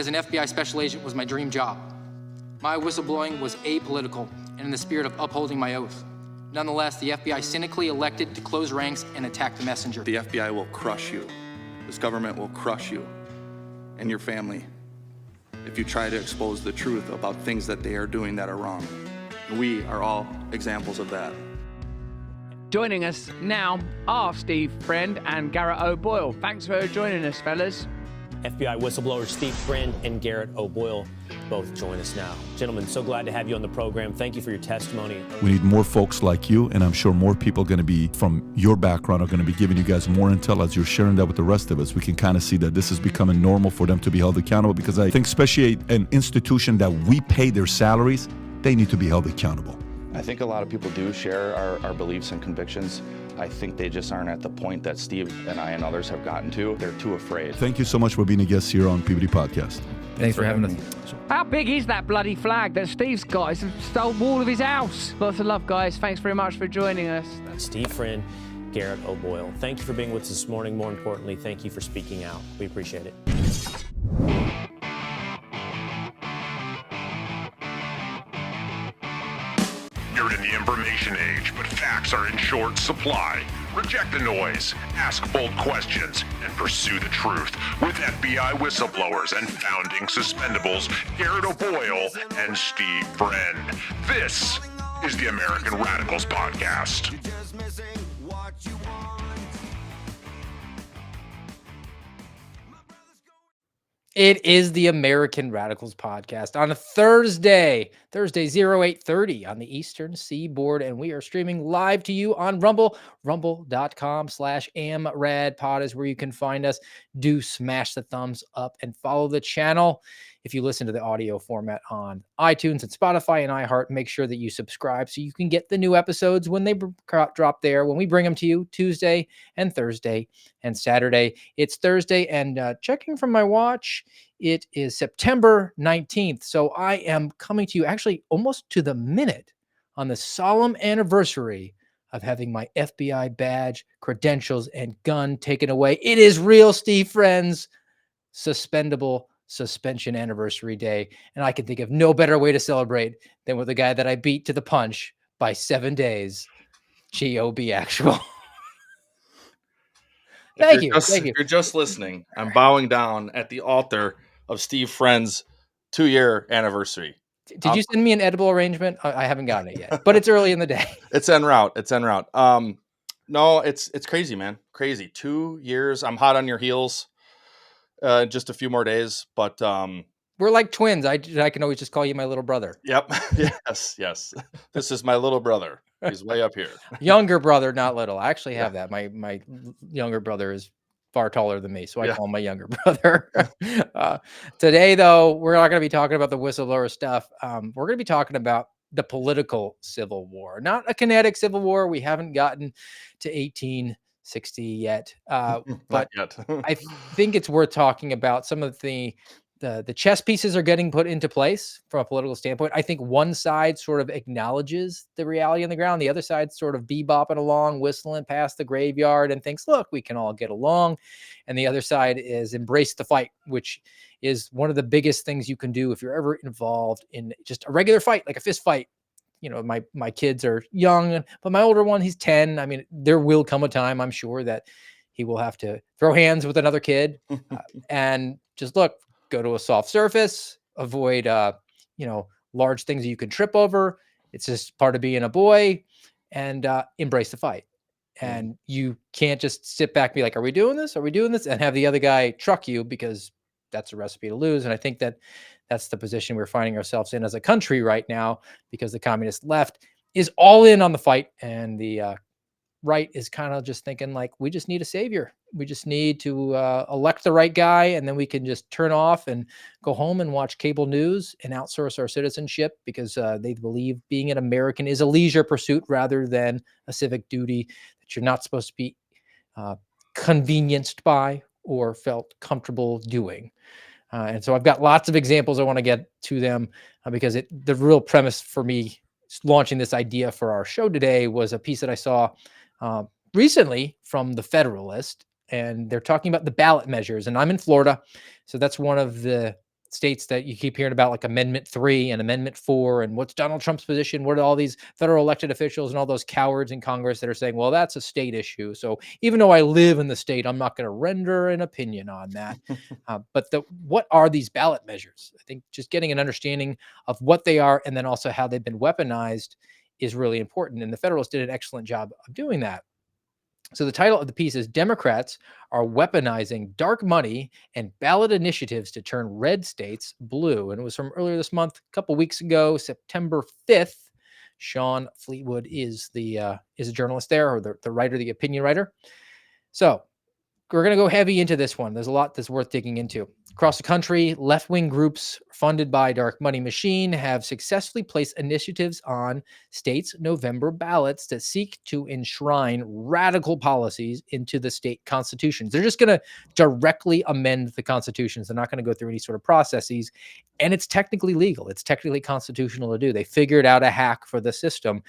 As an FBI special agent was my dream job. My whistleblowing was apolitical and in the spirit of upholding my oath. Nonetheless, the FBI cynically elected to close ranks and attack the messenger. The FBI will crush you. This government will crush you and your family if you try to expose the truth about things that they are doing that are wrong. We are all examples of that. Joining us now are Steve Friend and Garrett O'Boyle. Thanks for joining us, fellas. FBI whistleblowers Steve Friend and Garrett O'Boyle both join us now. Gentlemen, so glad to have you on the program. Thank you for your testimony. We need more folks like you, and I'm sure more people going to be from your background are going to be giving you guys more intel as you're sharing that with the rest of us. We can kind of see that this is becoming normal for them to be held accountable, because I think especially an institution that we pay their salaries, they need to be held accountable. I think a lot of people do share our beliefs and convictions. I think they just aren't at the point that Steve and I and others have gotten to. They're too afraid. Thank you so much for being a guest here on PBD Podcast. Thanks for having us. How big is that bloody flag that Steve's got? It's a stone wall of his house. Lots of love, guys. Thanks very much for joining us. Steve Friend, Garrett O'Boyle, thank you for being with us this morning. More importantly, thank you for speaking out. We appreciate it. You're in the information age, but facts are in short supply. Reject the noise, ask bold questions, and pursue the truth with FBI whistleblowers and founding suspendables Garrett O'Boyle and Steve Friend. This is the American Radicals Podcast. It is the American Radicals Podcast on a Thursday 08:30 on the Eastern Seaboard, and we are streaming live to you on Rumble. Rumble.com/AmRadPod is where you can find us. Do smash the thumbs up and follow the channel. If you listen to the audio format on iTunes and Spotify and iHeart, make sure that you subscribe so you can get the new episodes when they drop there, when we bring them to you Tuesday and Thursday and Saturday. It's Thursday, and checking from my watch, it is September 19th. So I am coming to you actually almost to the minute on the solemn anniversary of having my FBI badge, credentials, and gun taken away. It is real, Steve Friends. Suspendable suspension anniversary day. And I can think of no better way to celebrate than with a guy that I beat to the punch by 7 days. GOB actual. Thank you. If you're just listening, I'm bowing down at the altar of Steve Friend's 2-year anniversary. Did you send me an edible arrangement? I haven't gotten it yet, but it's early in the day. It's en route. No, it's crazy, man. Crazy. 2 years. I'm hot on your heels. Just a few more days, but we're like twins. I can always just call you my little brother. Yep. Yes. This is my little brother. He's way up here. Younger brother, not little. I actually have that. My younger brother is far taller than me, so I call him my younger brother. Today, though, we're not going to be talking about the whistleblower stuff. We're going to be talking about the political civil war, not a kinetic civil war. We haven't gotten to 1860 yet, but yet. I think it's worth talking about some of the chess pieces are getting put into place from a political standpoint. I think one side sort of acknowledges the reality on the ground. The other side sort of bebopping along, whistling past the graveyard and thinks, look, we can all get along. And the other side is embrace the fight, which is one of the biggest things you can do if you're ever involved in just a regular fight, like a fist fight. You know, my kids are young, but my older one, he's 10. I mean, there will come a time, I'm sure, that he will have to throw hands with another kid and just go to a soft surface, avoid, large things that you can trip over. It's just part of being a boy, and embrace the fight. And you can't just sit back and be like, are we doing this? Are we doing this? And have the other guy truck you, because that's a recipe to lose. And I think that's the position we're finding ourselves in as a country right now, because the communist left is all in on the fight, and the right is kind of just thinking like, we just need a savior. We just need to elect the right guy, and then we can just turn off and go home and watch cable news and outsource our citizenship, because they believe being an American is a leisure pursuit rather than a civic duty that you're not supposed to be convenienced by or felt comfortable doing. And so I've got lots of examples. I want to get to them because the real premise for me launching this idea for our show today was a piece that I saw recently from the Federalist, and they're talking about the ballot measures. And I'm in Florida, so that's one of the states that you keep hearing about, like Amendment 3 and Amendment 4, and what's Donald Trump's position? What are all these federal elected officials and all those cowards in Congress that are saying, well, that's a state issue. So even though I live in the state, I'm not going to render an opinion on that. But what are these ballot measures? I think just getting an understanding of what they are and then also how they've been weaponized is really important. And the Federalists did an excellent job of doing that. So the title of the piece is Democrats are weaponizing dark money and ballot initiatives to turn red states blue. And it was from earlier this month, a couple weeks ago, September 5th. Sean Fleetwood is a journalist there, or the writer, the opinion writer. So we're going to go heavy into this one. There's a lot that's worth digging into. Across the country, left-wing groups funded by Dark Money Machine have successfully placed initiatives on states' November ballots that seek to enshrine radical policies into the state constitutions. They're just going to directly amend the constitutions. They're not going to go through any sort of processes. And it's technically legal. It's technically constitutional to do. They figured out a hack for the system,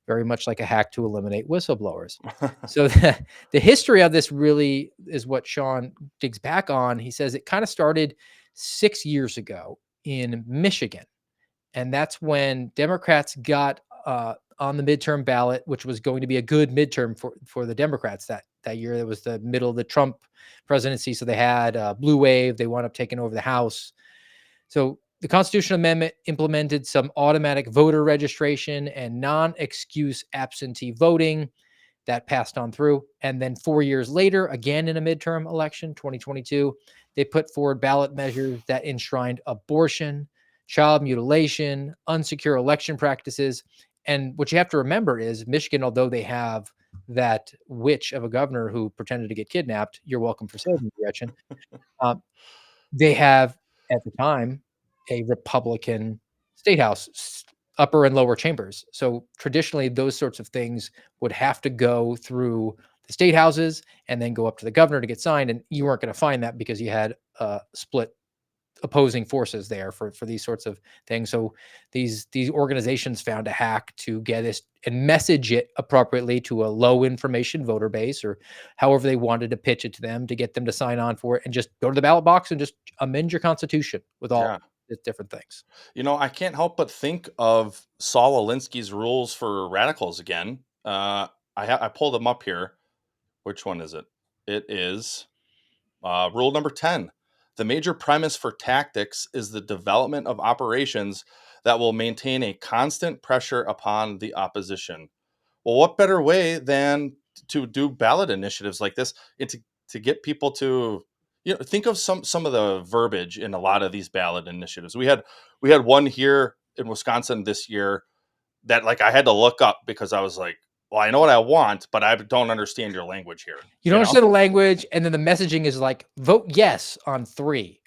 very much like a hack to eliminate whistleblowers. So the history of this really is what Sean digs back on. He says it kind of started 6 years ago in Michigan. And that's when Democrats got on the midterm ballot, which was going to be a good midterm for the Democrats that year. It was the middle of the Trump presidency. So they had a blue wave. They wound up taking over the House. So the Constitutional Amendment implemented some automatic voter registration and non-excuse absentee voting. That passed on through. And then 4 years later, again in a midterm election, 2022, they put forward ballot measures that enshrined abortion, child mutilation, unsecure election practices. And what you have to remember is Michigan, although they have that witch of a governor who pretended to get kidnapped, you're welcome for saving me, Gretchen. They have, at the time, a Republican state house, upper and lower chambers. So traditionally, those sorts of things would have to go through the state houses and then go up to the governor to get signed. And you weren't going to find that because you had split opposing forces there for these sorts of things. So these organizations found a hack to get this and message it appropriately to a low information voter base, or however they wanted to pitch it to them to get them to sign on for it, and just go to the ballot box and just amend your constitution with all Yeah. the different things. I can't help but think of Saul Alinsky's rules for radicals again. I pulled them up here. Which one is it? It is rule number 10. The major premise for tactics is the development of operations that will maintain a constant pressure upon the opposition. Well, what better way than to do ballot initiatives like this and to get people to think of some of the verbiage in a lot of these ballot initiatives. We had one here in Wisconsin this year that like I had to look up because I was like, well, I know what I want, but I don't understand your language here. You don't understand the language, and then the messaging is like, vote yes on 3,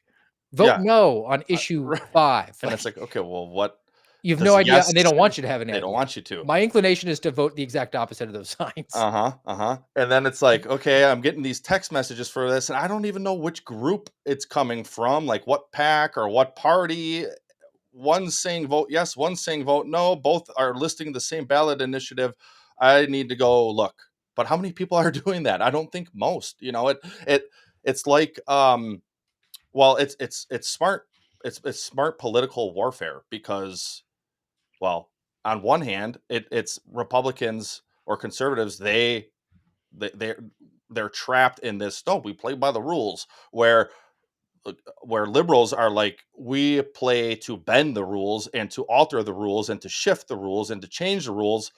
vote Yeah. no on issue Right. 5. And Like, it's like, okay, well, what you have no does idea, yes and they don't say? want you to have any They don't idea. want you to. My inclination is to vote the exact opposite of those signs. Uh-huh. Uh-huh. And then it's like, okay, I'm getting these text messages for this, and I don't even know which group it's coming from, like what PAC or what party. One's saying vote yes, one's saying vote no. Both are listing the same ballot initiative. I need to go look. But how many people are doing that? I don't think most. It's like well, it's smart. It's smart political warfare because, well, on one hand, it's Republicans or conservatives. They they're trapped in this. No, we play by the rules. Where liberals are like, we play to bend the rules and to alter the rules and to shift the rules and to change the rules,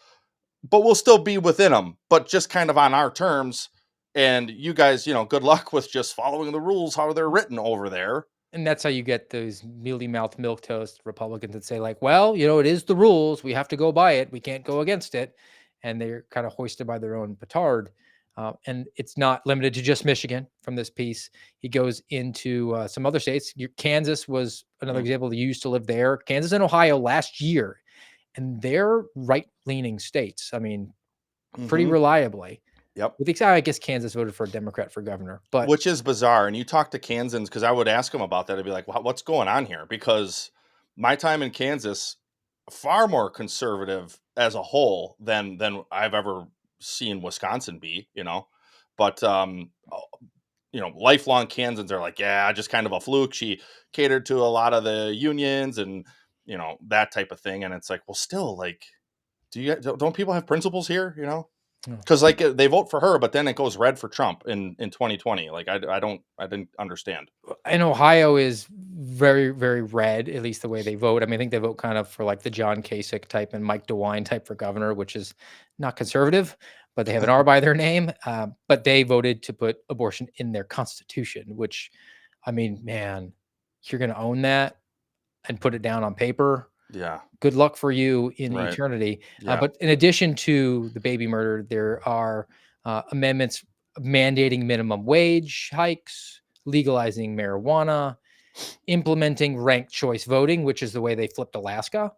but we'll still be within them, but just kind of on our terms. And you guys, good luck with just following the rules how they're written over there. And that's how you get those mealy-mouthed milquetoast Republicans that say, like, well, it is the rules. We have to go by it. We can't go against it. And they're kind of hoisted by their own petard. And it's not limited to just Michigan from this piece. He goes into some other states. Kansas was another Mm. example. You used to live there. Kansas and Ohio last year. And they're right-leaning states. I mean, pretty Mhm. reliably. Yep. With the exception, I guess Kansas voted for a Democrat for governor. But Which is bizarre. And you talk to Kansans, because I would ask them about that. I'd be like, what's going on here? Because my time in Kansas, far more conservative as a whole than I've ever seen Wisconsin be, But lifelong Kansans are like, yeah, just kind of a fluke. She catered to a lot of the unions and, that type of thing. And it's like, well, still, like, don't people have principles here, Oh. Because like they vote for her, but then it goes red for Trump in 2020. Like I didn't understand. And Ohio is very, very red, at least the way they vote. I mean, I think they vote kind of for like the John Kasich type and Mike DeWine type for governor, which is not conservative, but they have an R by their name. But they voted to put abortion in their constitution, which, I mean, man, you're going to own that and put it down on paper. Yeah. Good luck for you in Right. eternity. Yeah. But in addition to the baby murder, there are amendments mandating minimum wage hikes, legalizing marijuana, implementing ranked choice voting, which is the way they flipped Alaska,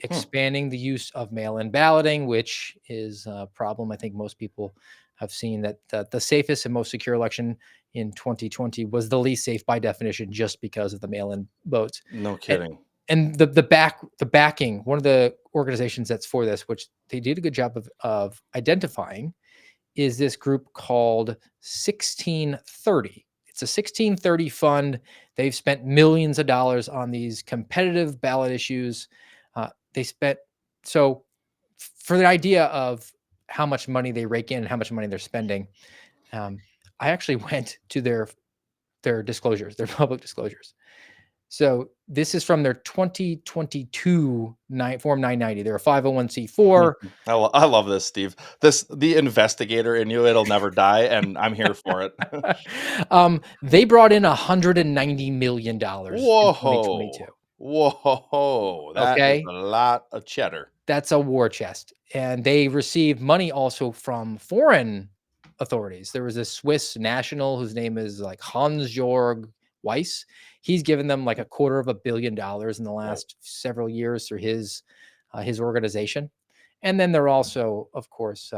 expanding the use of mail-in balloting, which is a problem I think most people have seen, that the safest and most secure election in 2020 was the least safe by definition, just because of the mail-in votes. No And, kidding. and the backing, one of the organizations that's for this, which they did a good job of identifying, is this group called 1630. It's a 1630 fund. They've spent millions of dollars on these competitive ballot issues. They spent, so for the idea of how much money they rake in and how much money they're spending, I actually went to their disclosures, their public disclosures. So this is from their 2022 Form 990. They're a 501c4. I love this, Steve. The investigator in you, it'll never die, and I'm here for it. They brought in $190 million in 2022. Whoa. Whoa. That is Okay. a lot of cheddar. That's a war chest. And they received money also from foreign authorities. There was a Swiss national whose name is like Hans-Jörg Weiss. He's given them like $250 million in the Whoa. last several years through his organization. And then they're also, of course,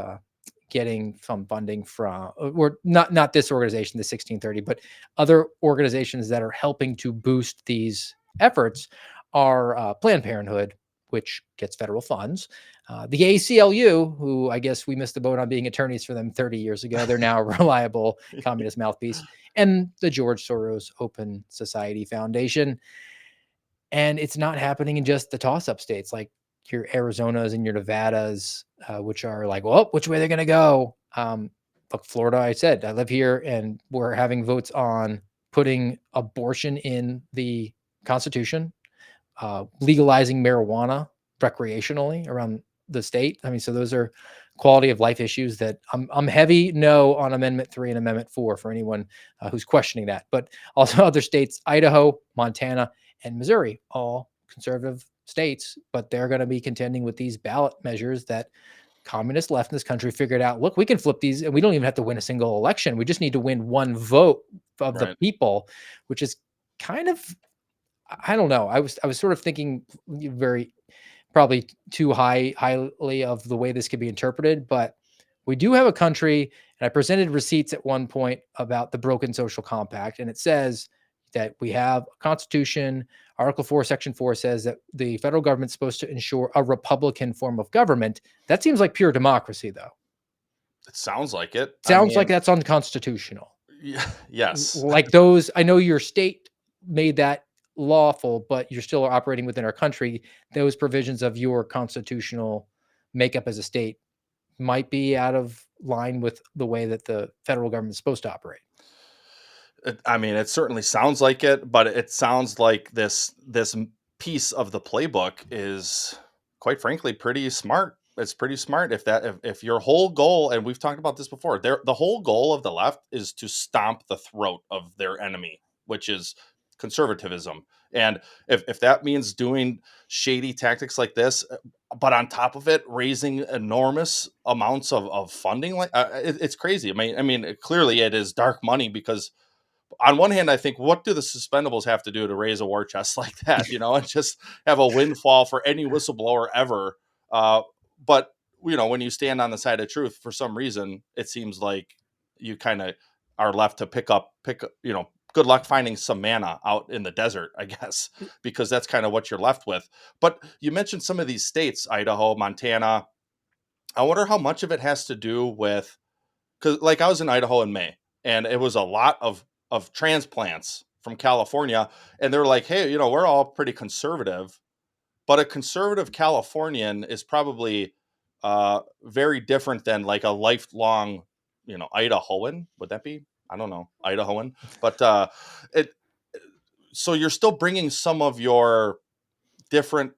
getting some funding from, or not this organization, the 1630, but other organizations that are helping to boost these efforts are Planned Parenthood, which gets federal funds. The ACLU, who I guess we missed the boat on being attorneys for them 30 years ago. They're now a reliable communist mouthpiece. And the George Soros Open Society Foundation. And it's not happening in just the toss-up states like your Arizonas and your Nevadas, which are like, well, which way they're going to go. Look, Florida, I said, I live here, and we're having votes on putting abortion in the Constitution, legalizing marijuana recreationally around the state. I mean, so those are quality of life issues that I'm heavy no on Amendment 3 and Amendment 4 for anyone who's questioning that. But also other states, Idaho, Montana, and Missouri, all conservative states, but they're going to be contending with these ballot measures that communist left in this country figured out. Look, we can flip these, and we don't even have to win a single election. We just need to win one vote of the Right. people, which is kind of, I don't know. I was sort of thinking very probably too highly of the way this could be interpreted, but we do have a country, and I presented receipts at one point about the broken social compact, and it says that we have a constitution. Article 4, Section 4 says that the federal government's supposed to ensure a Republican form of government. That seems like pure democracy, though. It sounds like it. Sounds like that's unconstitutional. Yes. Like those, I know your state made that lawful, but you're still operating within our country. Those provisions of your constitutional makeup as a state might be out of line with the way that the federal government is supposed to operate. I mean, it certainly sounds like it, but it sounds like this piece of the playbook is, quite frankly, pretty smart. It's pretty smart if your whole goal, and we've talked about this before, the whole goal of the left is to stomp the throat of their enemy, which is conservatism. And if that means doing shady tactics like this, but on top of it, raising enormous amounts of funding, like it's crazy. I mean, clearly it is dark money because on one hand, I think, what do the suspendables have to do to raise a war chest like that, and just have a windfall for any whistleblower ever? But, when you stand on the side of truth, for some reason, it seems like you kind of are left to pick up, good luck finding some manna out in the desert, I guess, because that's kind of what you're left with. But you mentioned some of these states, Idaho, Montana. I wonder how much of it has to do with, because like I was in Idaho in May. and it was a lot of transplants from California, and they're like, hey, we're all pretty conservative, but a conservative Californian is probably very different than like a lifelong, Idahoan. Would that be? I don't know, Idahoan, but it. So you're still bringing some of your different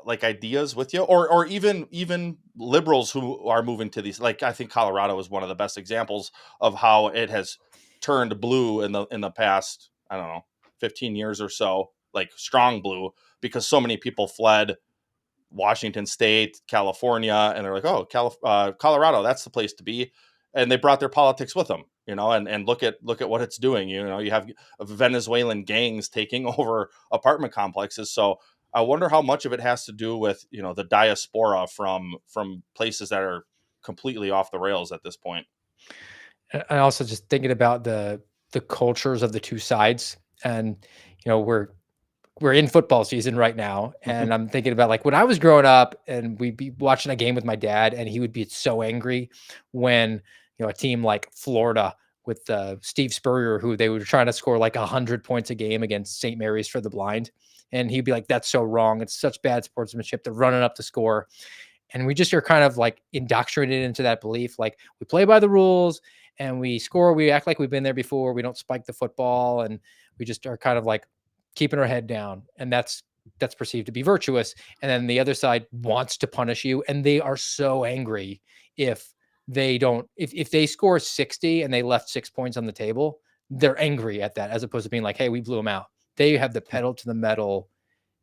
like ideas with you, or even liberals who are moving to these. Like I think Colorado is one of the best examples of how it has turned blue in the past, I don't know, 15 years or so, like strong blue, because so many people fled Washington State, California, and they're like, oh, Colorado, that's the place to be, and they brought their politics with them, and look at what it's doing. You have Venezuelan gangs taking over apartment complexes. So I wonder how much of it has to do with the diaspora from places that are completely off the rails at this point. And also just thinking about the cultures of the two sides, and we're in football season right now, and I'm thinking about like when I was growing up and we'd be watching a game with my dad, and he would be so angry when a team like Florida with Steve Spurrier, who they were trying to score like 100 points a game against St. Mary's for the Blind, and he'd be like, "That's so wrong. It's such bad sportsmanship. They're running up the score." And we just are kind of like indoctrinated into that belief. Like we play by the rules and we score. We act like we've been there before. We don't spike the football, and we just are kind of like keeping our head down. And that's perceived to be virtuous. And then the other side wants to punish you. And they are so angry if they don't, if they score 60 and they left 6 points on the table, they're angry at that, as opposed to being like, hey, we blew them out. They have the pedal to the metal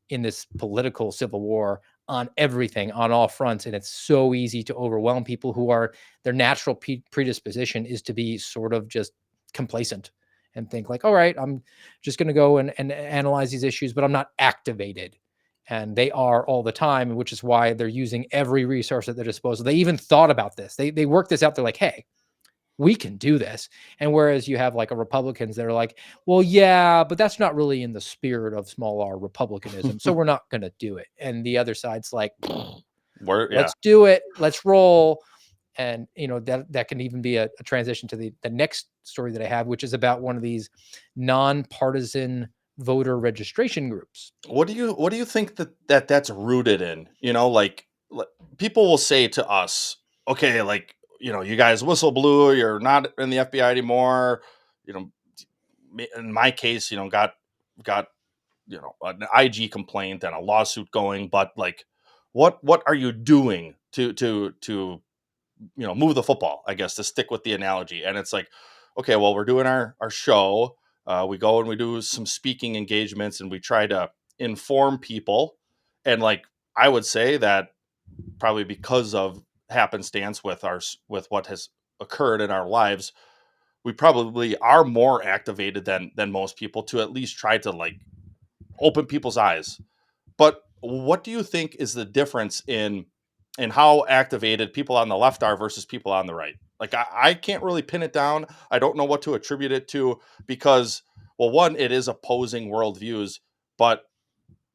in this political civil war on everything, on all fronts. And it's so easy to overwhelm people who are, their natural predisposition is to be sort of just complacent and think like, all right, I'm just going to go and analyze these issues, but I'm not activated. And they are all the time, which is why they're using every resource at their disposal. They even thought about this. They worked this out. They're like, hey, we can do this. And whereas you have like a Republicans that are like, well, yeah, but that's not really in the spirit of small r Republicanism. So we're not going to do it. And the other side's like, Yeah. let's do it. Let's roll. And that can even be a transition to the next story that I have, which is about one of these nonpartisan voter registration groups. What do you think that's rooted in? Like, people will say to us, okay, like, you guys whistle blew, you're not in the FBI anymore. You know, in my case, got an IG complaint and a lawsuit going, but like, what are you doing to move the football, I guess, to stick with the analogy? And it's like, okay, well, we're doing our show. We go and we do some speaking engagements and we try to inform people. And like, I would say that probably because of happenstance with what has occurred in our lives, we probably are more activated than most people to at least try to like open people's eyes. But what do you think is the difference in how activated people on the left are versus people on the right? Like I can't really pin it down. I don't know what to attribute it to because, well, one, it is opposing worldviews, but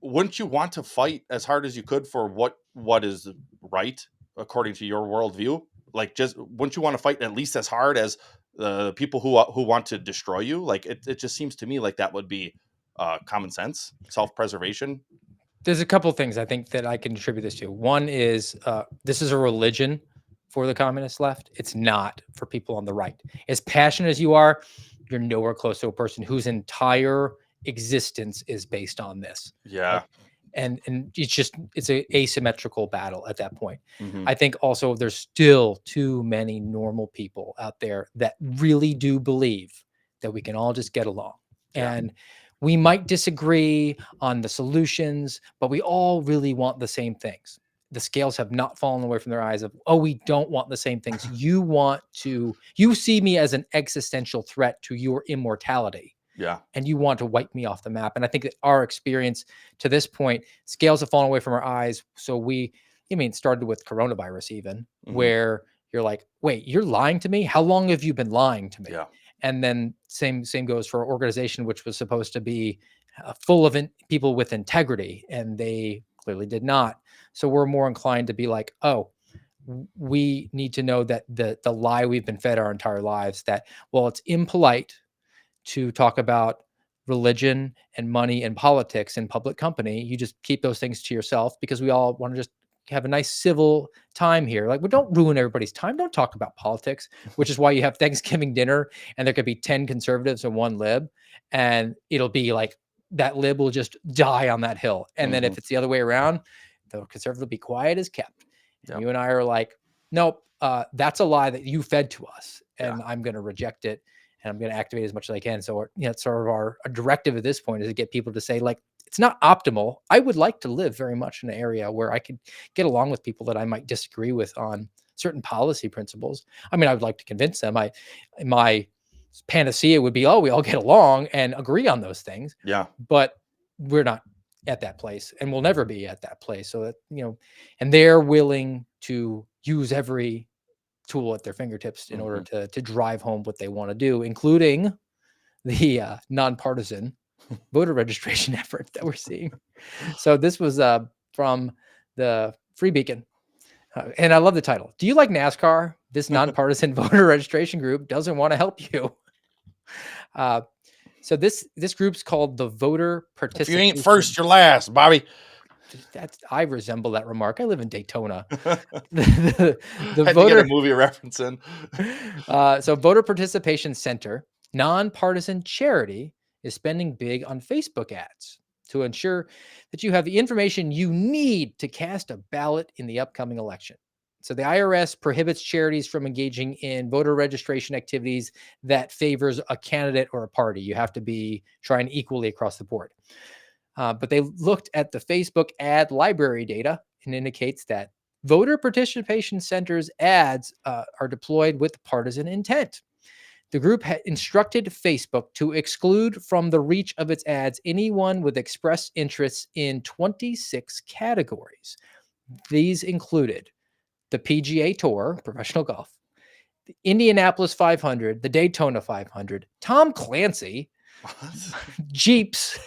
wouldn't you want to fight as hard as you could for what is right according to your worldview? Like, just wouldn't you want to fight at least as hard as the people who want to destroy you? Like, it just seems to me like that would be common sense, self preservation. There's a couple things I think that I can attribute this to. One is this is a religion for the communist left. It's not for people on the right. As passionate as you are, you're nowhere close to a person whose entire existence is based on this. Yeah. Like, and it's a asymmetrical battle at that point. Hmm. I think also there's still too many normal people out there that really do believe that we can all just get along. Yeah. And we might disagree on the solutions, but we all really want the same things. The scales have not fallen away from their eyes of, oh, we don't want the same things. You see me as an existential threat to your immortality, Yeah. and you want to wipe me off the map. And I think that our experience to this point, scales have fallen away from our eyes. So it started with coronavirus even, Hmm. where you're like, wait, you're lying to me? How long have you been lying to me? Yeah. And then same goes for our organization, which was supposed to be full of people with integrity, and they clearly did not. So we're more inclined to be like, oh, we need to know that the lie we've been fed our entire lives, that, well, it's impolite to talk about religion and money and politics in public company. You just keep those things to yourself because we all want to just have a nice civil time here. Like, well, don't ruin everybody's time. Don't talk about politics, which is why you have Thanksgiving dinner and there could be 10 conservatives and one lib. And it'll be like that lib will just die on that hill. And then if it's the other way around, the conservative will be quiet as kept. And Yep. you and I are like, nope, that's a lie that you fed to us. And Yeah. I'm going to reject it. And I'm going to activate as much as I can. So, it's sort of our directive at this point is to get people to say, like, it's not optimal. I would like to live very much in an area where I could get along with people that I might disagree with on certain policy principles. I mean, I would like to convince them. My panacea would be, oh, we all get along and agree on those things. Yeah. But we're not at that place, and we'll never be at that place. So that, and they're willing to use every tool at their fingertips in order to drive home what they want to do, including the nonpartisan voter registration effort that we're seeing. So this was from the Free Beacon. And I love the title. Do you like NASCAR? This nonpartisan voter registration group doesn't want to help you. So this group's called the Voter If Participation. you ain't first, you're last, Bobby. I resemble that remark. I live in Daytona. The the I had to voter get a movie reference in. So Voter Participation Center, nonpartisan charity, is spending big on Facebook ads to ensure that you have the information you need to cast a ballot in the upcoming election. So the IRS prohibits charities from engaging in voter registration activities that favors a candidate or a party. You have to be trying equally across the board. But they looked at the Facebook ad library data and indicates that voter participation centers ads are deployed with partisan intent. The group had instructed Facebook to exclude from the reach of its ads anyone with expressed interests in 26 categories. These included the PGA Tour, professional golf, the Indianapolis 500, the Daytona 500, Tom Clancy, Jeeps,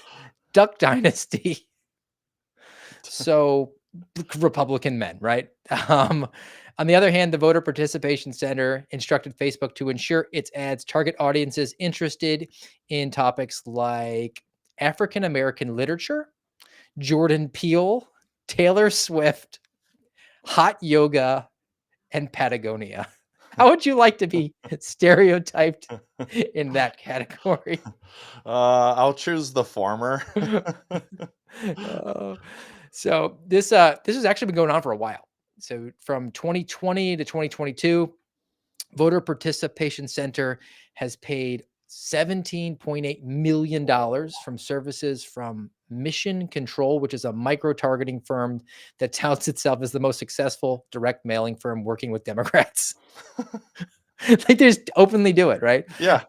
Duck Dynasty. So Republican men, right? On the other hand, the Voter Participation Center instructed Facebook to ensure its ads target audiences interested in topics like African American literature, Jordan Peele, Taylor Swift, hot yoga, and Patagonia. How would you like to be stereotyped in that category? I'll choose the former. So this has actually been going on for a while. So from 2020 to 2022, Voter Participation Center has paid $17.8 million from services from Mission Control, which is a micro-targeting firm that touts itself as the most successful direct mailing firm working with Democrats. Like they just openly do it, right? Yeah,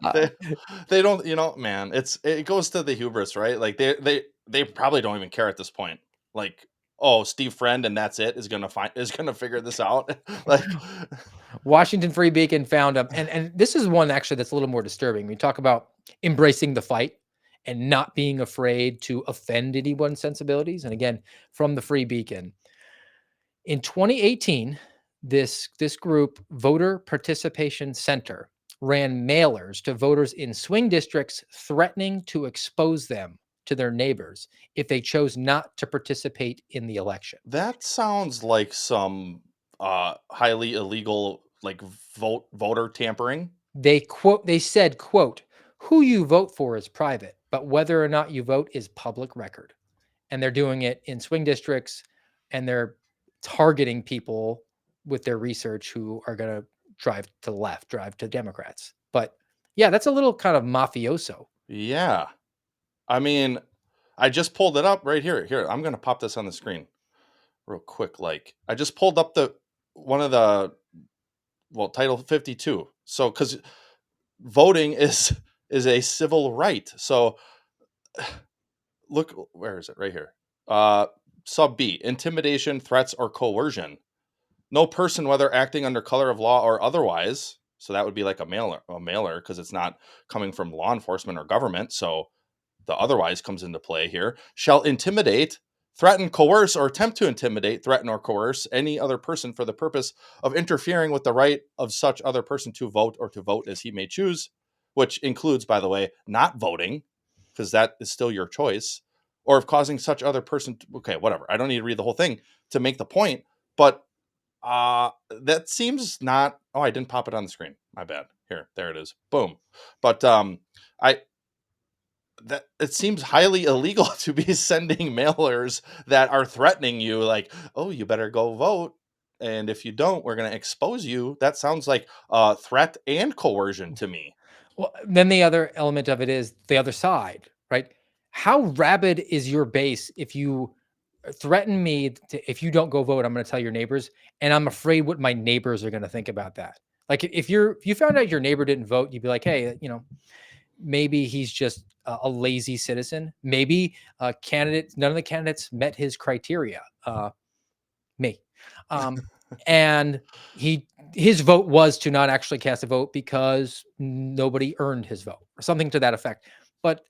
they don't, man, it goes to the hubris, right? Like they probably don't even care at this point. Like, oh, Steve Friend and that's it is gonna figure this out. Like, Washington Free Beacon found them, and this is one actually that's a little more disturbing. We talk about embracing the fight and not being afraid to offend anyone's sensibilities. And again, from the Free Beacon, in 2018, this group, Voter Participation Center, ran mailers to voters in swing districts threatening to expose them to their neighbors if they chose not to participate in the election. that sounds like some highly illegal, like, voter tampering. They said, quote, who you vote for is private, but whether or not you vote is public record. And they're doing it in swing districts, and they're targeting people with their research who are going to drive to the left, drive to Democrats. But yeah, that's a little kind of mafioso. Yeah. I mean, I just pulled it up right here. Here, I'm gonna pop this on the screen real quick. Like, I just pulled up Title 52. So, because voting is a civil right. So, look, where is it? Right here. Sub B: intimidation, threats, or coercion. No person, whether acting under color of law or otherwise. So that would be like a mailer, because it's not coming from law enforcement or government. So the otherwise comes into play here, shall intimidate, threaten, coerce, or attempt to intimidate, threaten, or coerce any other person for the purpose of interfering with the right of such other person to vote or to vote as he may choose, which includes, by the way, not voting, because that is still your choice, or of causing such other person to, okay, whatever. I don't need to read the whole thing to make the point, but that seems not, oh, I didn't pop it on the screen. My bad. Here, there it is. Boom. But I that it seems highly illegal to be sending mailers that are threatening you like, oh, you better go vote, and if you don't, we're going to expose you. That sounds like threat and coercion to me. Well, then the other element of it is the other side, right? How rabid is your base if you threaten me to, if you don't go vote, I'm going to tell your neighbors, and I'm afraid what my neighbors are going to think about that. Like if you found out your neighbor didn't vote, you'd be like, hey, maybe he's just a lazy citizen. Maybe none of the candidates met his criteria. Me. Um, and his vote was to not actually cast a vote because nobody earned his vote or something to that effect. But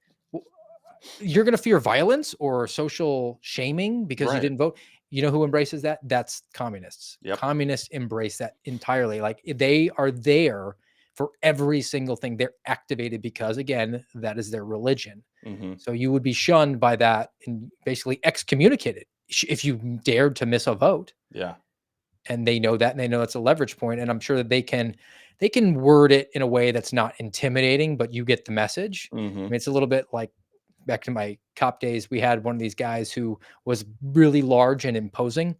you're going to fear violence or social shaming because you Right. didn't vote. You know who embraces that? That's communists. Yep. Communists embrace that entirely. Like they are there for every single thing. They're activated because, again, that is their religion. Hmm. So you would be shunned by that and basically excommunicated if you dared to miss a vote. Yeah. And they know that, and they know it's a leverage point. And I'm sure that they can word it in a way that's not intimidating, but you get the message. Hmm. I mean, it's a little bit like back to my cop days. We had one of these guys who was really large and imposing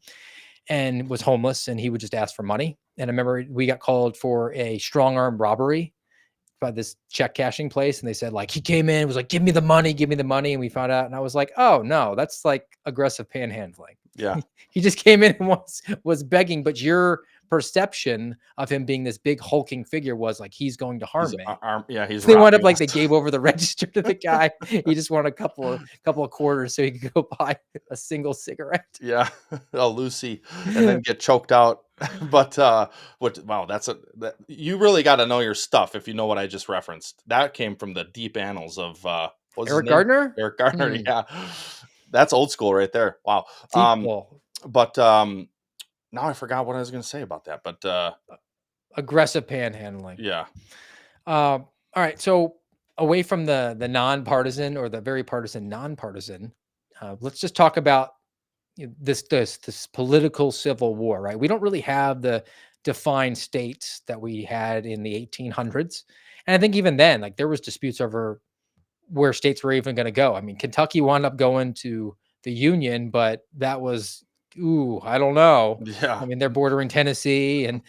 and was homeless, and he would just ask for money. And I remember we got called for a strong arm robbery by this check cashing place, and they said, like, he came in, was like, give me the money, give me the money. And we found out, and I was like, oh no, that's like aggressive panhandling. Yeah. He just came in and was begging, but your perception of him being this big hulking figure was like, he's going to harm He's me. yeah, he's So they wound up robbing like us. they gave over the register to the guy. He just wanted a couple of quarters so he could go buy a single cigarette. Yeah, a Lucy, and then get choked out. But what? Wow, you really got to know your stuff if you know what I just referenced. That came from the deep annals of what's his Eric name? Gardner? Eric Garner. Hmm. Yeah, that's old school right there. Wow. Deep Um, well, but now I forgot what I was going to say about that. But aggressive panhandling. yeah, All right. So away from the nonpartisan or the very partisan nonpartisan, let's just talk about this political civil war. Right. We don't really have the defined states that we had in the 1800s, and I think even then, like there was disputes over where states were even going to go. I mean, Kentucky wound up going to the Union, but that was, ooh, I don't know. I yeah, mean, they're bordering Tennessee, and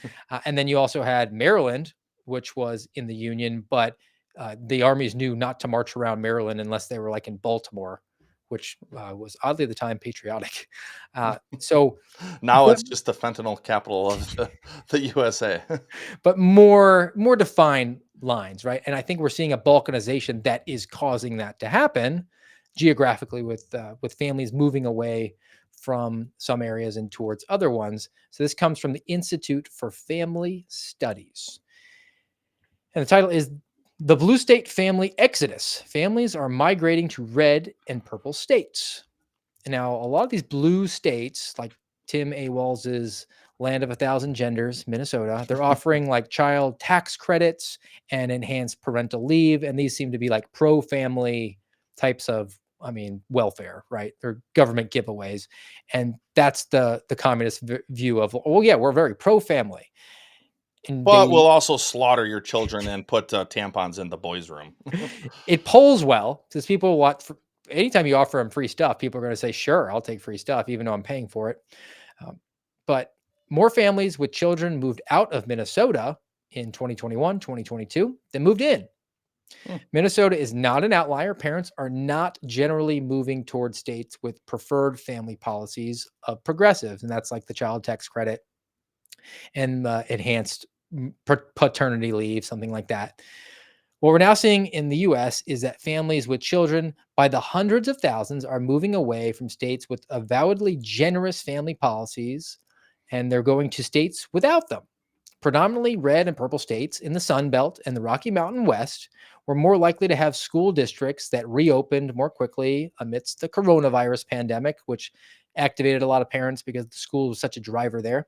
then you also had Maryland, which was in the Union, but the armies knew not to march around Maryland unless they were like in Baltimore, which was oddly at the time patriotic. So, now but it's just the fentanyl capital of the USA. but more defined lines, right? And I think we're seeing a balkanization that is causing that to happen geographically with families moving away from some areas and towards other ones. So this comes from the Institute for Family Studies. And the title is The Blue State Family Exodus. Families are migrating to red and purple states. And now a lot of these blue states, like Tim A. Walls's Land of a Thousand Genders, Minnesota, they're offering like child tax credits and enhanced parental leave. And these seem to be like pro-family types of, I mean, welfare, right? They're government giveaways. And that's the communist view of, oh yeah, we're very pro-family. And But we'll they also slaughter your children and put tampons in the boys' room. it polls well because people want anytime you offer them free stuff, people are going to say, sure, I'll take free stuff, even though I'm paying for it. But more families with children moved out of Minnesota in 2021, 2022 than moved in. Hmm. Minnesota is not an outlier. Parents are not generally moving towards states with preferred family policies of progressives. And that's like the child tax credit and the enhanced paternity leave, something like that. What we're now seeing in the US is that families with children by the hundreds of thousands are moving away from states with avowedly generous family policies, and they're going to states without them. predominantly red and purple states in the Sun Belt and the Rocky Mountain West were more likely to have school districts that reopened more quickly amidst the coronavirus pandemic, which activated a lot of parents because the school was such a driver there.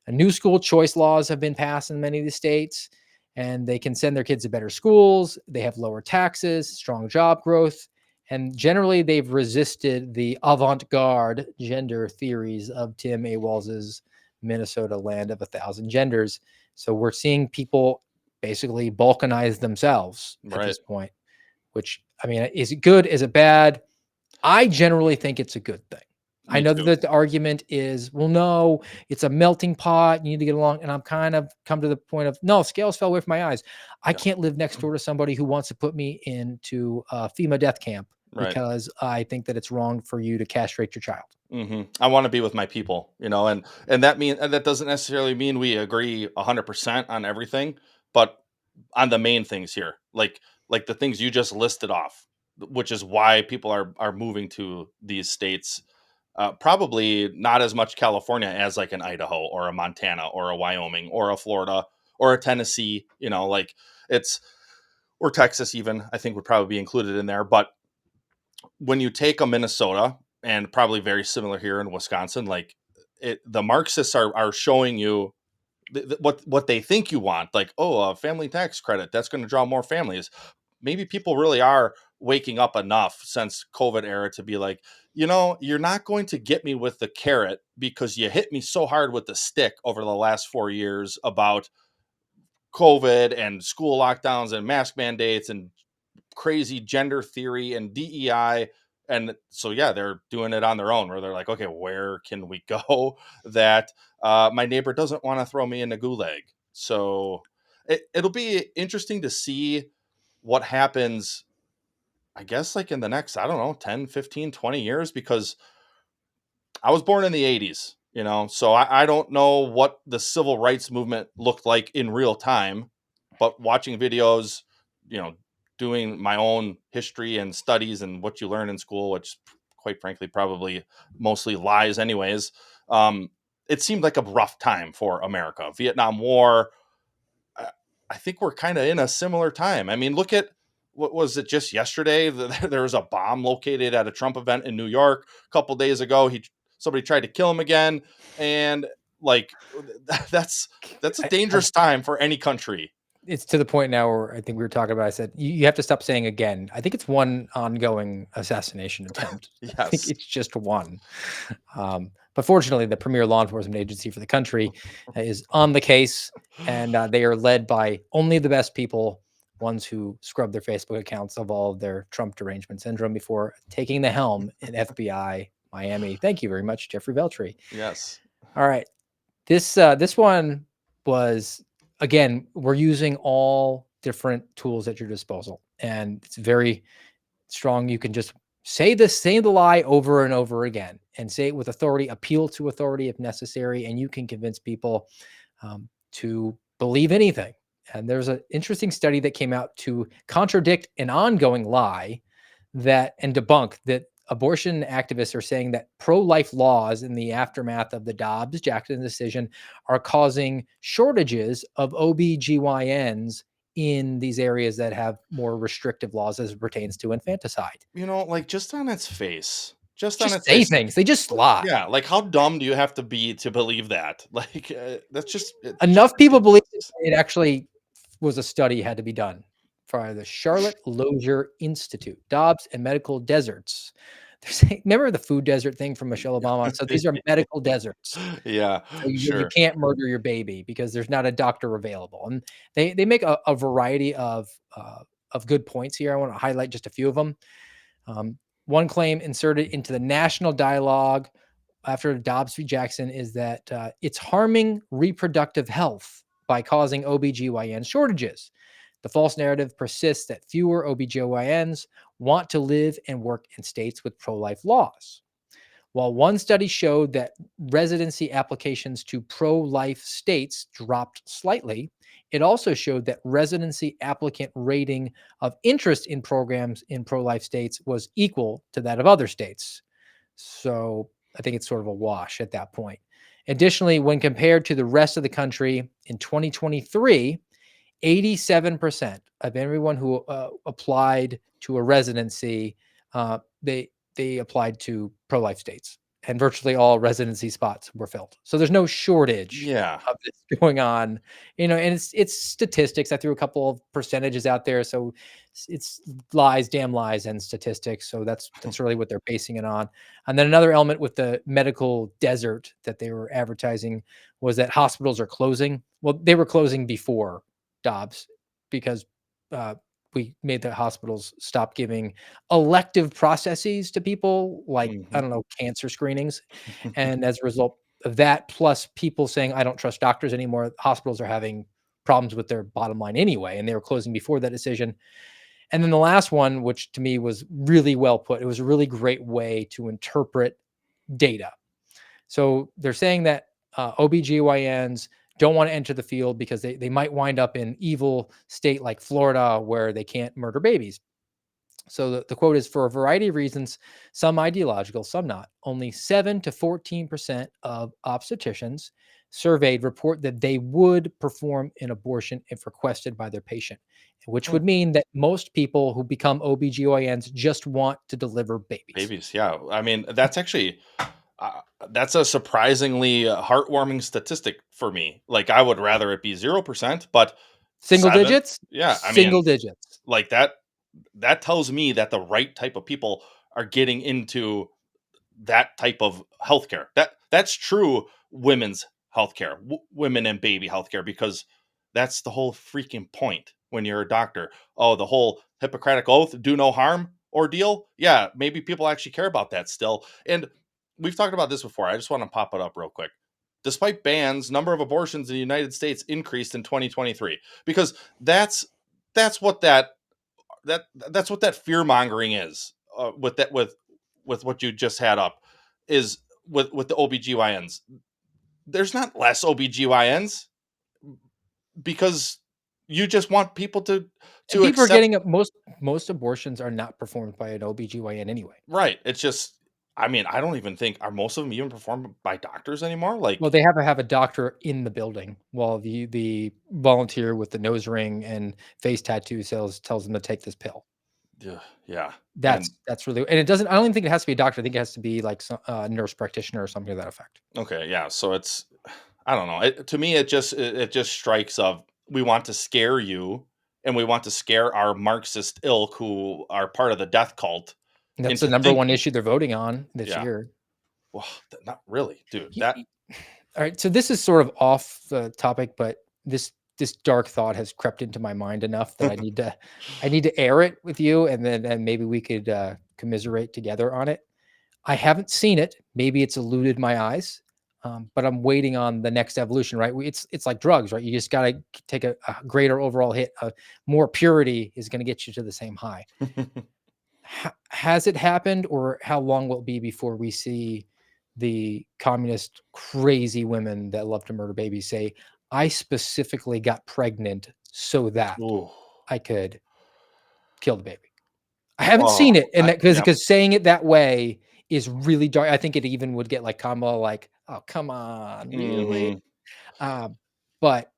New school choice laws have been passed in many of the states, and they can send their kids to better schools. They have lower taxes, strong job growth, and generally they've resisted the avant-garde gender theories of Tim A. Walls's Minnesota Land of a Thousand Genders. So we're seeing people basically balkanize themselves at Right. this point, which, I mean, is it good? Is it bad? I generally think it's a good thing. I Me know too. that the argument is, well, no, it's a melting pot. You need to get along. And I'm kind of come to the point of, no, scales fell away from my eyes. I Yeah. can't live next door to somebody who wants to put me into a FEMA death camp Right. because I think that it's wrong for you to castrate your child. I want to be with my people, and that doesn't necessarily mean we agree 100% on everything, but on the main things here, like the things you just listed off, which is why people are moving to these states. Probably not as much California as like an Idaho or a Montana or a Wyoming or a Florida or a Tennessee. Like it's or Texas even. I think would probably be included in there, but when you take a Minnesota and probably very similar here in Wisconsin, like the Marxists are showing you what they think you want, like, oh, a family tax credit that's going to draw more families. Maybe people really are waking up enough since COVID era to be like, you're not going to get me with the carrot because you hit me so hard with the stick over the last 4 years about COVID and school lockdowns and mask mandates and crazy gender theory and DEI. And so, yeah, they're doing it on their own where they're like, okay, where can we go that my neighbor doesn't want to throw me in a gulag? So it'll be interesting to see what happens, I guess, like in the next, I don't know, 10, 15, 20 years, because I was born in the 80s, so I don't know what the civil rights movement looked like in real time, but watching videos, you know, doing my own history and studies and what you learn in school, which quite frankly, probably mostly lies anyways. Um, it seemed like a rough time for America. Vietnam War, I I think we're kind of in a similar time. I mean, look at what was it just yesterday? There was a bomb located at a Trump event in New York. A couple days ago, somebody tried to kill him again, and like that's a I, dangerous time for any country. it's to the point now where I think we were talking about, I said, you have to stop saying again. I think it's one ongoing assassination attempt. I think Yes. it's just one. But fortunately, the premier law enforcement agency for the country is on the case, and they are led by only the best people, ones who scrub their Facebook accounts of all of their Trump derangement syndrome before taking the helm in FBI Miami. Thank you very much, Jeffrey Veltri. Yes. All right. This one was, again, we're using all different tools at your disposal, and it's very strong. You can just say the lie over and over again, and say it with authority, appeal to authority if necessary, and you can convince people to believe anything. And there's an interesting study that came out to contradict an ongoing lie and debunk that abortion activists are saying that pro-life laws in the aftermath of the Dobbs-Jackson decision are causing shortages of OBGYNs in these areas that have more restrictive laws as it pertains to infanticide. Like just on its face, just on Just its say face. things. They just lie. Yeah. Like how dumb do you have to be to believe that? Like it's just Enough people believe ridiculous. it actually was a study had to be done by the Charlotte Lozier Institute, Dobbs and Medical Deserts. They're saying, remember the food desert thing from Michelle Obama? So these are medical deserts. Yeah, So you sure. can't murder your baby because there's not a doctor available. And they make a variety of good points here. I want to highlight just a few of them. One claim inserted into the national dialogue after Dobbs v. Jackson is that it's harming reproductive health by causing OBGYN shortages. The false narrative persists that fewer OBGYNs want to live and work in states with pro-life laws. While one study showed that residency applications to pro-life states dropped slightly, it also showed that residency applicant rating of interest in programs in pro-life states was equal to that of other states. So I think it's sort of a wash at that point. Additionally, when compared to the rest of the country in 2023, 87% of everyone who applied to a residency, they applied to pro-life states, and virtually all residency spots were filled. So there's no shortage Yeah. of this going on, and it's statistics. I threw a couple of percentages out there, so it's lies, damn lies, and statistics. So that's really what they're basing it on. And then another element with the medical desert that they were advertising was that hospitals are closing. Well, they were closing before Dobbs because uh, we made the hospitals stop giving elective processes to people like, I Mhm. don't know, cancer screenings. And as a result of that, plus people saying, I don't trust doctors anymore, hospitals are having problems with their bottom line anyway. And they were closing before that decision. And then the last one, which to me was really well put, it was a really great way to interpret data. So they're saying that OBGYNs don't want to enter the field because they might wind up in evil state like Florida where they can't murder babies. So the quote is, for a variety of reasons, some ideological, some not. Only 7 to 14% of obstetricians surveyed report that they would perform an abortion if requested by their patient, which Mm. would mean that most people who become OBGYNs just want to deliver babies. Babies, yeah. I mean, that's actually uh, that's a surprisingly heartwarming statistic for me. Like, I would rather it be 0%, but Single 7, digits? yeah. I mean, Single digits. like that tells me that the right type of people are getting into that type of healthcare. That's true women's healthcare, women and baby healthcare, because that's the whole freaking point when you're a doctor. Oh, the whole Hippocratic oath, do no harm ordeal. Yeah, maybe people actually care about that still. And we've talked about this before. I just want to pop it up real quick. Despite bans, number of abortions in the United States increased in 2023 because that's what that's what that fear mongering is with that with what you just had up is with the OBGYNs. There's not less OBGYNs because you just want people And to people are accept, getting most abortions are not performed by an OBGYN anyway. right. It's just, I mean, I don't even think, are most of them even performed by doctors anymore? Well, Like, they have to have a doctor in the building while the volunteer with the nose ring and face tattoo tells them to take this pill. yeah, yeah. And That's really, and it doesn't, I don't even think it has to be a doctor. I think it has to be like some nurse practitioner or something to that effect. okay, yeah. So it's, I don't know. To me, it just strikes of, we want to scare you, and we want to scare our Marxist ilk who are part of the death cult And that's the into number one thinking, issue they're voting on this yeah, year. well, not really, dude. Y- That y- All right, so this is sort of off the topic, but this dark thought has crept into my mind enough that I need to air it with you, and then and maybe we could commiserate together on it. I haven't seen it. Maybe it's eluded my eyes, but I'm waiting on the next evolution. Right? It's like drugs, right? You just got to take a greater overall hit. More purity is going to get you to the same high. Has it happened, or how long will it be before we see the communist crazy women that love to murder babies say, "I specifically got pregnant so that ooh, I could kill the baby"? I haven't oh, seen it, and that yeah. because saying it that way is really dark. I think it even would get like Kamala, like, "Oh, come on, really?" Mhm. Uh, but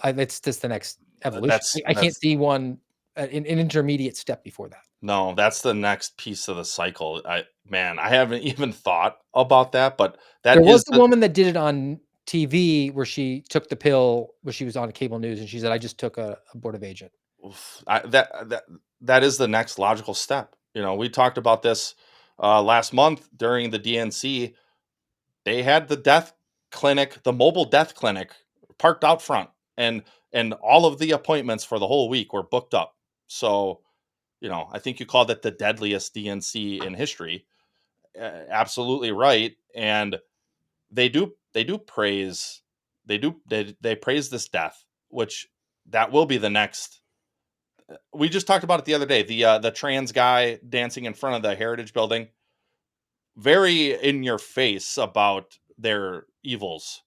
it's just the next evolution. I can't That's see one an intermediate step before that. no, that's the next piece of the cycle. I haven't even thought about that, but There that was is the the woman that did it on TV where she took the pill where she was on cable news and she said, "I just took a abortive agent." oof, that is the next logical step. You know, we talked about this last month during the DNC. They had the death clinic, the mobile death clinic, parked out front, and all of the appointments for the whole week were booked up. So, you know, I think you called it the deadliest DNC in history. Absolutely right, and they do praise, they praise this death, which that will be the next. We just talked about it the other day. The trans guy dancing in front of the Heritage Building, very in your face about their evils.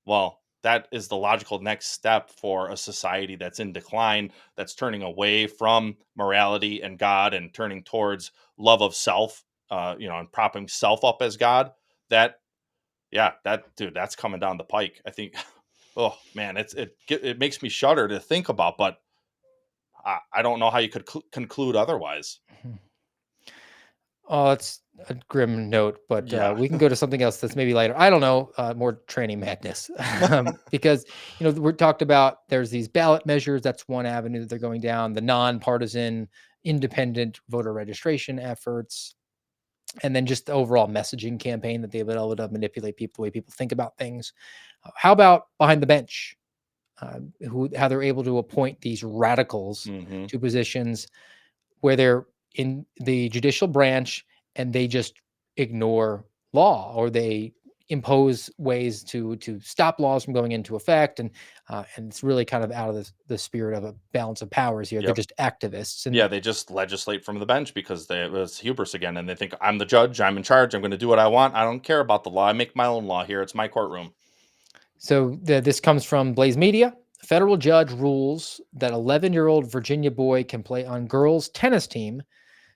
Well, that is the logical next step for a society that's in decline, that's turning away from morality and God and turning towards love of self, and propping self up as God. That Yeah, that's coming down the pike. I think, oh man, it makes me shudder to think about, but I don't know how you could conclude otherwise. Mhm. Oh, it's a grim note, but Yeah. we can go to something else that's maybe lighter. I don't know, more training madness, because we're talked about. There's these ballot measures. That's one avenue that they're going down. The nonpartisan, independent voter registration efforts, and then just the overall messaging campaign that they've been able to manipulate people the way people think about things. How about behind the bench? How they're able to appoint these radicals Hmm. to positions where they're in the judicial branch and they just ignore law, or they impose ways to stop laws from going into effect, and it's really kind of out of the spirit of a balance of powers here. They're Yep. just activists. And Yeah, they just legislate from the bench because it was hubris again, and they think I'm the judge, I'm in charge, I'm going to do what I want. I don't care about the law. I make my own law here. It's my courtroom. so this comes from Blaze Media. Federal judge rules that 11-year-old Virginia boy can play on girls' tennis team,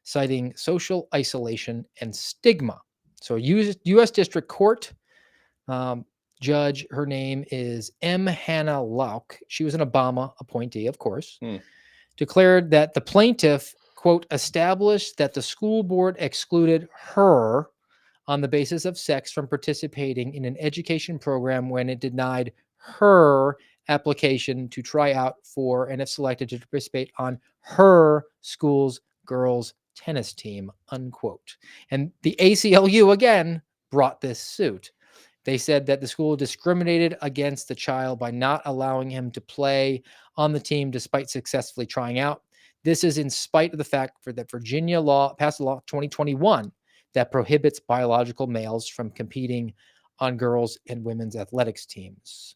citing social isolation and stigma. So, U.S. District Court um, judge, her name is M. Hannah Lauk. She was an Obama appointee, of course, Hmm. declared that the plaintiff, quote, established that the school board excluded her on the basis of sex from participating in an education program when it denied her application to try out for, and if selected, to participate on her school's girls tennis team, unquote. And the ACLU again brought this suit. They said that the school discriminated against the child by not allowing him to play on the team despite successfully trying out. This is in spite of the fact that Virginia law passed a law 2021 that prohibits biological males from competing on girls and women's athletics teams.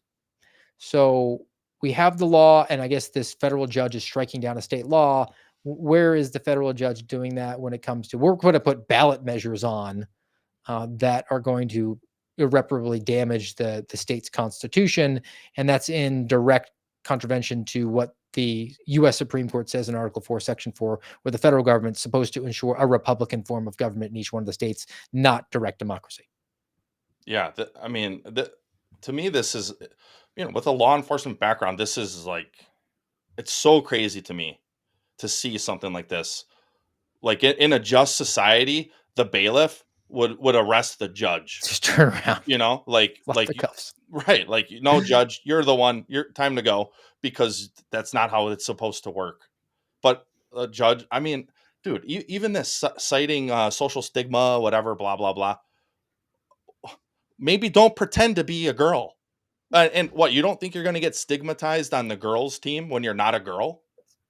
So we have the law, and I guess this federal judge is striking down a state law. Where is the federal judge doing that when it comes to, we're going to put ballot measures on that are going to irreparably damage the state's constitution, and that's in direct contravention to what the U.S. Supreme Court says in Article 4, Section 4, where the federal government's supposed to ensure a Republican form of government in each one of the states, not direct democracy. Yeah, I mean, to me, this is, with a law enforcement background, this is like, it's so crazy to me to see something like this. Like in a just society, the bailiff would arrest the judge. Just turn around, off the cuffs. Right, like, no, judge, you're the one. You're time to go, because that's not how it's supposed to work. But a judge, I mean, dude, even this citing social stigma, whatever, blah blah blah. Maybe don't pretend to be a girl. And what, you don't think you're going to get stigmatized on the girls' team when you're not a girl?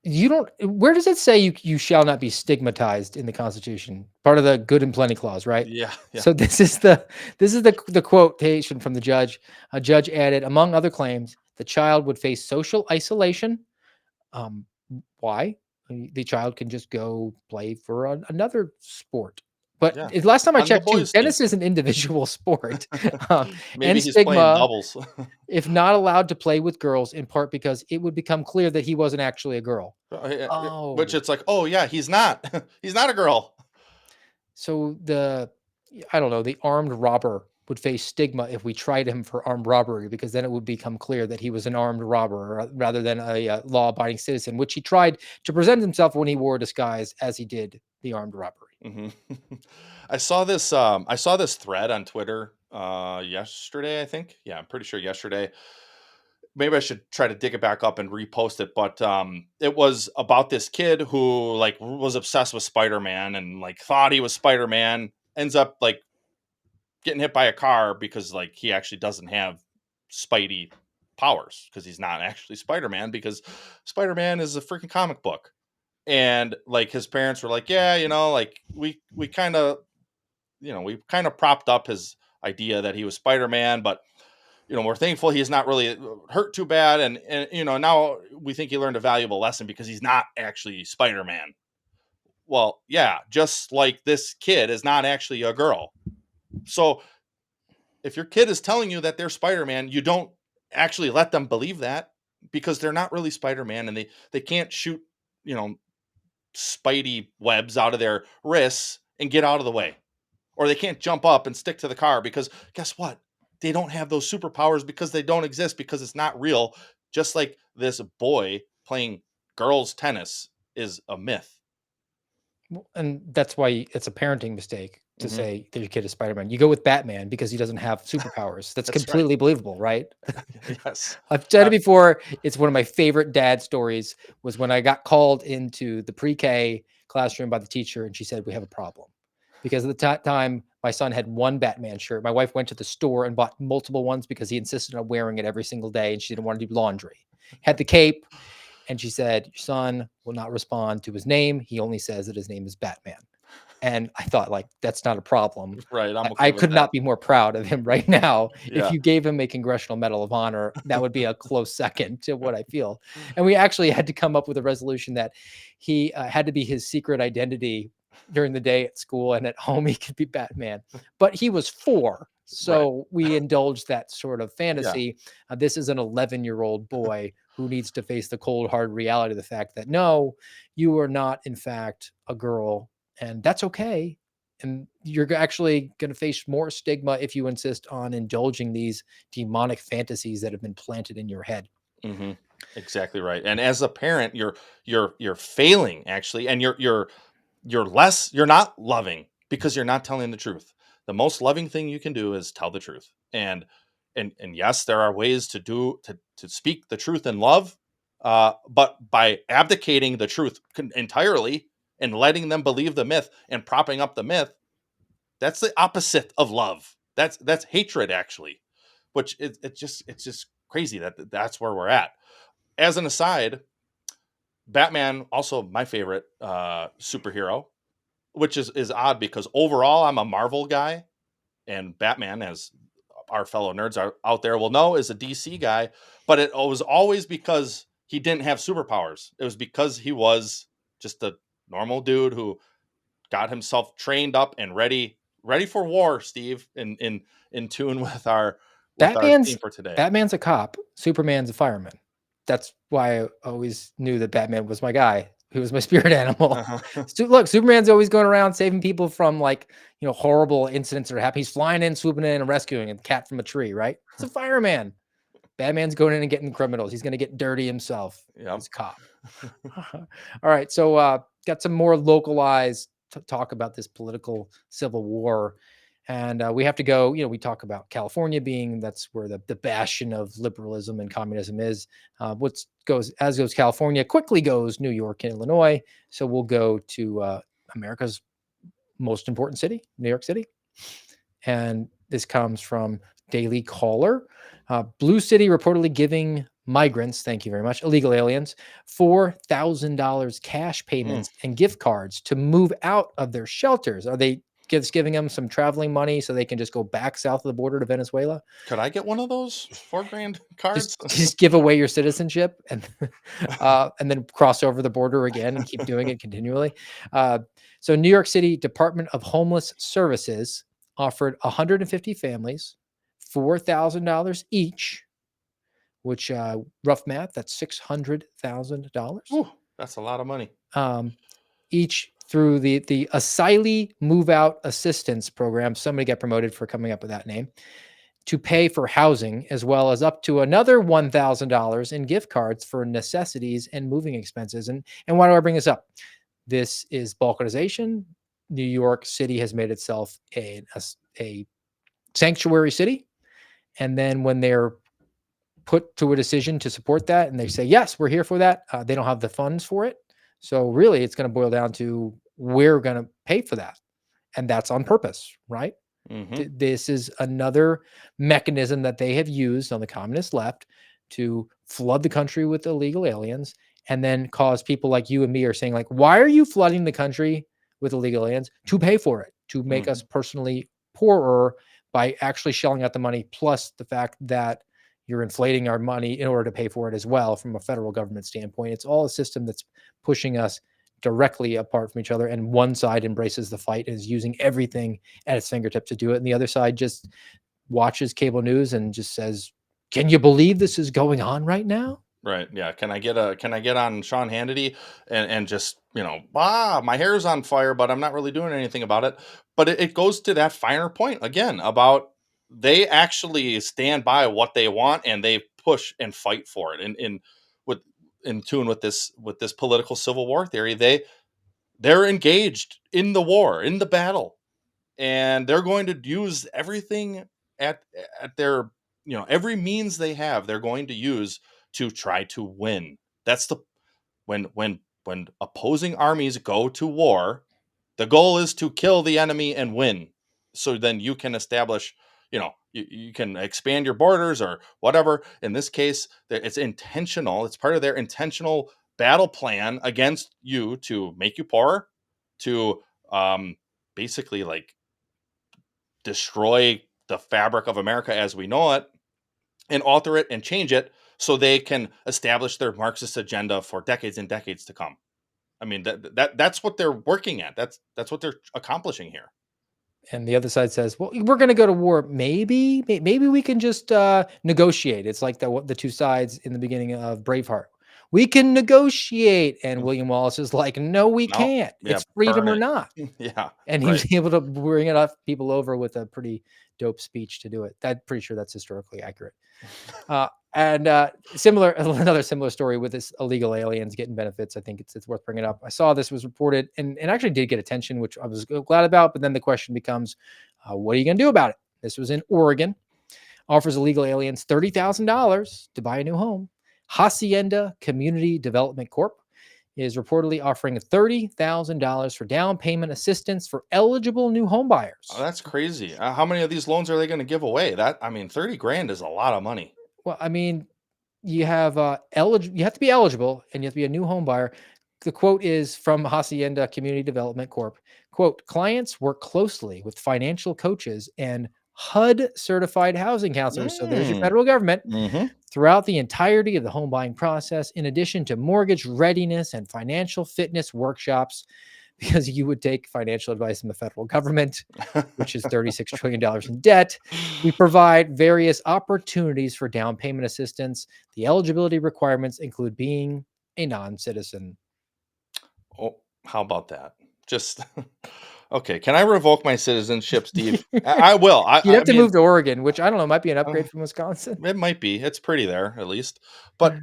You don't. Where does it say you shall not be stigmatized in the Constitution? Part of the Good and Plenty clause, right? Yeah, yeah, So this is the quotation from the judge. A judge added, among other claims, the child would face social isolation. Um, why? The child can just go play for another sport. But yeah. last time I On the checked, too, boys' team. tennis is an individual sport. Maybe And he's playing stigma doubles. if not allowed to play with girls, in part because it would become clear that he wasn't actually a girl. Yeah, yeah, which Oh, it's like, oh yeah, he's not. He's not a girl. so I don't know, the armed robber would face stigma if we tried him for armed robbery, because then it would become clear that he was an armed robber rather than a law-abiding citizen, which he tried to present himself when he wore a disguise as he did the armed robbery. Hmm. I saw this thread on Twitter yesterday, I think. Yeah, I'm pretty sure yesterday. Maybe I should try to dig it back up and repost it, but it was about this kid who like was obsessed with Spider-Man and like thought he was Spider-Man, ends up like getting hit by a car because like he actually doesn't have Spidey powers, because he's not actually Spider-Man, because Spider-Man is a freaking comic book. And like his parents were like, yeah, like we kind of, we kind of propped up his idea that he was Spider-Man, but we're thankful he's not really hurt too bad, and now we think he learned a valuable lesson because he's not actually Spider-Man. Well, yeah, just like this kid is not actually a girl. So if your kid is telling you that they're Spider-Man, you don't actually let them believe that, because they're not really Spider-Man, and they can't shoot, you know, spidey webs out of their wrists and get out of the way. Or they can't jump up and stick to the car, because guess what? they don't have those superpowers because they don't exist, because it's not real. Just like this boy playing girls tennis is a myth. And that's why it's a parenting mistake to Mhm. say that your kid is Spider-Man. You go with Batman because he doesn't have superpowers. That's That's right. completely believable, right? Yes. I've said it Uh, before. It's one of my favorite dad stories was when I got called into the pre-K classroom by the teacher and she said, "We have a problem." Because at the time, my son had one Batman shirt. My wife went to the store and bought multiple ones because he insisted on wearing it every single day and she didn't want to do laundry. Had the cape, and she said, "Your son will not respond to his name. He only says that his name is Batman." And I thought, like, that's not a problem. right. I'm I okay with could that. not be more proud of him right now. If Yeah. you gave him a Congressional Medal of Honor, that would be a close second to what I feel. And we actually had to come up with a resolution that he had to be his secret identity during the day at school, and at home he could be Batman. But he was 4. Right. So we indulged that sort of Yeah. fantasy. This is an 11-year-old boy who needs to face the cold, hard reality of the fact that no, you are not, in fact, a girl, and that's okay. And you're actually going to face more stigma if you insist on indulging these demonic fantasies that have been planted in your head. hmm Exactly right. And as a parent, you're failing actually, and you're not loving because you're not telling the truth. The most loving thing you can do is tell the truth. And yes, there are ways to speak the truth in love, but by abdicating the truth entirely and letting them believe the myth and propping up the myth, that's the opposite of love. That's hatred actually, which it's just crazy that that's where we're at. As an aside, Batman also my favorite superhero, which is odd because overall I'm a Marvel guy, and Batman, as our fellow nerds are out there will know, is a DC guy. But it was always because he didn't have superpowers. It was because he was just a normal dude who got himself trained up and ready for war. Steve, in tune with our Batman's theme for today. Batman's a cop, Superman's a fireman. That's why I always knew that Batman was my guy. He was my spirit animal. Uh-huh. Look, Superman's always going around saving people from, like, horrible incidents that are happening. He's flying in, swooping in, and rescuing a cat from a tree, right? It's a fireman. Batman's going in and getting criminals. He's going to get dirty himself. Yep. He's a cop. All right. So, got some more localized talk about this political civil war. And we have to go, we talk about California being that's where the bastion of liberalism and communism is. What goes as goes California, quickly goes New York and Illinois. So we'll go to America's most important city, New York City. And this comes from Daily Caller. Blue City reportedly giving migrants, thank you very much, illegal aliens, $4,000 cash Mm. payments and gift cards to move out of their shelters. Are they just giving them some traveling money so they can just go back south of the border to Venezuela? Could I get one of those 4 grand Just, cards? just give away your citizenship and then cross over the border again and keep doing it continually. Uh, so New York City Department of Homeless Services offered 150 families $4,000 each, which rough math, that's $600,000 Ooh, that's a lot of money. each through the Asylee Move Out Assistance Program. Somebody got promoted for coming up with that name, to pay for housing, as well as up to another $1,000 in gift cards for necessities and moving expenses. And why do I bring this up? This is balkanization. New York City has made itself a sanctuary city. And then when they're put to a decision to support that and they say, yes, we're here for that, they don't have the funds for it. So really, it's going to boil down to we're going to pay for that. And that's on purpose, right? Hmm This is another mechanism that they have used on the communist left to flood the country with illegal aliens and then cause people like you and me are saying, like, why are you flooding the country with illegal aliens? To pay for it, to make us personally poorer by actually shelling out the money, plus the fact that you're inflating our money in order to pay for it as well from a federal government standpoint. It's all a system that's pushing us directly apart from each other, and one side embraces the fight and is using everything at its fingertips to do it, and the other side just watches cable news and just says, can you believe this is going on right now? Right. Yeah. Can I get on Sean Hannity and just, my hair's on fire, but I'm not really doing anything about it. But it goes to that finer point again about they actually stand by what they want and they push and fight for it. And with in tune with this political civil war theory, they're engaged in the war, in the battle, and they're going to use everything at at their every means they have. They're going to use to try to win. That's the when opposing armies go to war, the goal is to kill the enemy and win. So then you can establish, you can expand your borders or whatever. In this case, it's intentional. It's part of their intentional battle plan against you to make you poor, to um, basically like destroy the fabric of America as we know it and alter it and change it so they can establish their Marxist agenda for decades and decades to come. I mean that's what they're working at. That's what they're accomplishing here. And the other side says, "Well, we're going to go to war. Maybe we can just negotiate." It's like the two sides in the beginning of Braveheart. We can negotiate, and William Wallace is like, "No, we No, can't. yeah, It's freedom burn or it. not." Yeah, And he right. was able to bring enough people over with a pretty dope speech to do it. I'm pretty sure that's historically accurate. And similar, another similar story with this illegal aliens getting benefits. I think it's worth bringing up. I saw this was reported and actually did get attention, which I was glad about. But then the question becomes, what are you going to do about it? This was in Oregon. Offers illegal aliens $30,000 to buy a new home. Hacienda Community Development Corp is reportedly offering $30,000 for down payment assistance for eligible new home Oh, buyers. that's crazy. How many of these loans are they going to give away? That I mean, 30 grand is a lot of money. Well, I mean, you have you have to be eligible and you have to be a new home buyer. The quote is from Hacienda Community Development Corp. Quote, clients work closely with financial coaches and HUD certified housing counselors. So there's your Mm, federal government mhm. throughout the entirety of the home buying process, in addition to mortgage readiness and financial fitness workshops, because you would take financial advice from the federal government, which is $36 trillion in debt. We provide various opportunities for down payment assistance. The eligibility requirements include being a non citizen. Oh, how about that? Just okay. Can I revoke my citizenship, Steve? I will. You'd have I to mean, move to Oregon, which I don't know, might be an uh, upgrade from Wisconsin. it might be. It's pretty there, at least. But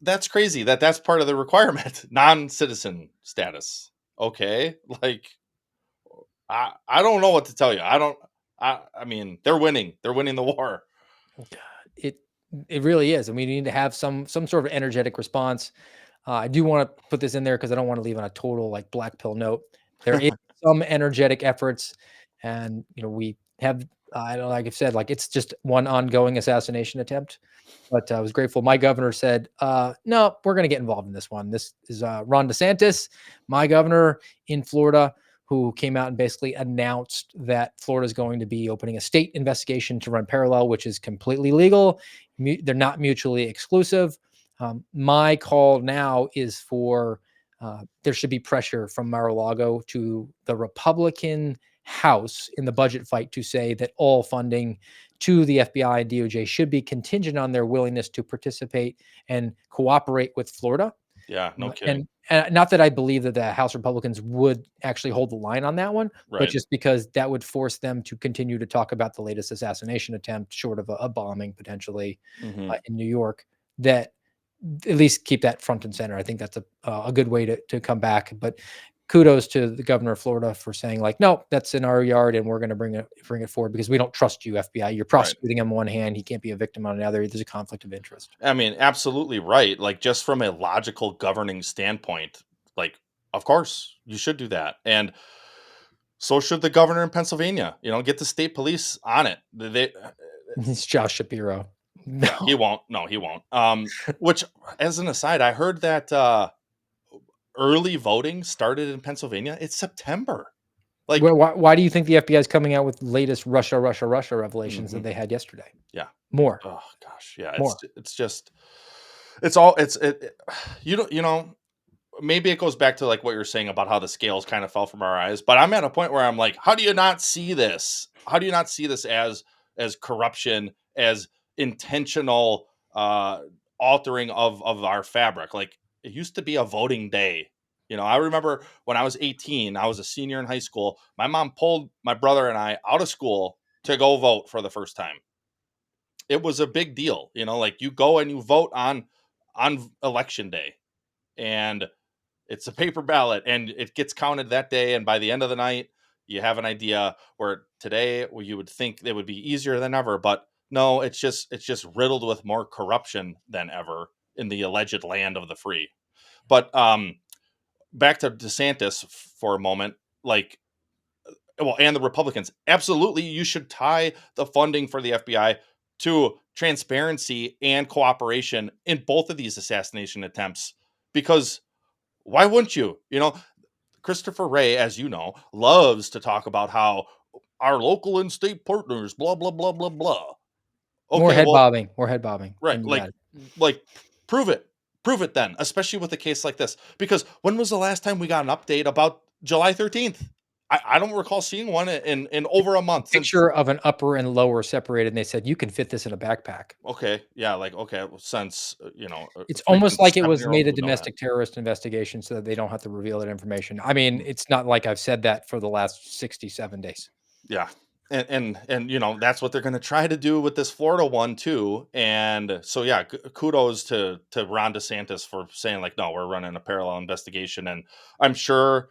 that's crazy that that's part of the requirement. Non-citizen status. Okay, like I don't know what to tell you. I don't. I mean, they're winning. They're winning the war. It it really is. I mean, you need to have some sort of energetic response. I do want to put this in there because I don't want to leave on a total like black pill note. There is some energetic efforts, and we have. I don't like I've said, like it's just one ongoing assassination attempt. But I was grateful. My governor said, "No, we're going to get involved in this one." This is Ron DeSantis, my governor in Florida, who came out and basically announced that Florida is going to be opening a state investigation to run parallel, which is completely legal. They're not mutually exclusive. My call now is for there should be pressure from Mar-a-Lago to the Republican House in the budget fight to say that all funding to the FBI and DOJ should be contingent on their willingness to participate and cooperate with Florida. Yeah, no kidding. And not that I believe that the House Republicans would actually hold the line on that one, but Right. just because that would force them to continue to talk about the latest assassination attempt, short of a bombing potentially Hmm. in New York, that at least keep that front and center. I think that's a good way to come back. But kudos to the governor of Florida for saying like, no, that's in our yard, and we're going to bring it forward because we don't trust you, FBI. You're Right. prosecuting him on one hand, he can't be a victim on another. There's a conflict of interest. I mean, absolutely right. Like just from a logical governing standpoint, like of course you should do that. And so should the governor in Pennsylvania. Get the state police on it. It's Josh Shapiro. No, Yeah, he won't. No, he won't. Which, as an aside, I heard that early voting started in Pennsylvania. It's September. Like, why do you think the FBI is coming out with latest Russia revelations that mhm, they had yesterday? yeah. More, Oh gosh, yeah. It's more. it's just it's all you don't maybe it goes back to like what you're saying about how the scales kind of fell from our eyes. But I'm at a point where I'm like, how do you not see this? How do you not see this as corruption, as intentional altering of our fabric? Like it used to be a voting day. I remember when I was 18, I was a senior in high school. My mom pulled my brother and I out of school to go vote for the first time. It was a big deal, you know, like you go and you vote on election day, and it's a paper ballot and it gets counted that day, and by the end of the night you have an idea. Where today, well, you would think it would be easier than ever, but no, it's just riddled with more corruption than ever in the alleged land of the free. But back to DeSantis for a moment, like, well, and the Republicans, absolutely, you should tie the funding for the FBI to transparency and cooperation in both of these assassination attempts. Because why wouldn't you? You know, Christopher Wray, as you know, loves to talk about how our local and state partners, blah, blah, blah, blah, blah. More Okay, head well, bobbing, more head bobbing. right. And you got it. Like prove it. Prove it then, especially with a case like this. Because when was the last time we got an update about July 13th? I don't recall seeing one in over a month. Picture of an upper and lower separated, and they said, "You can fit this in a backpack." Okay, yeah, like, okay, well, since, It's a almost freaking like it was 7-year-old made a would know that. domestic terrorist investigation so that they don't have to reveal that information. I mean, it's not like I've said that for the last 67 days. Yeah. And that's what they're going to try to do with this Florida one too. And so yeah, kudos to Ron DeSantis for saying like, no, we're running a parallel investigation. And I'm sure,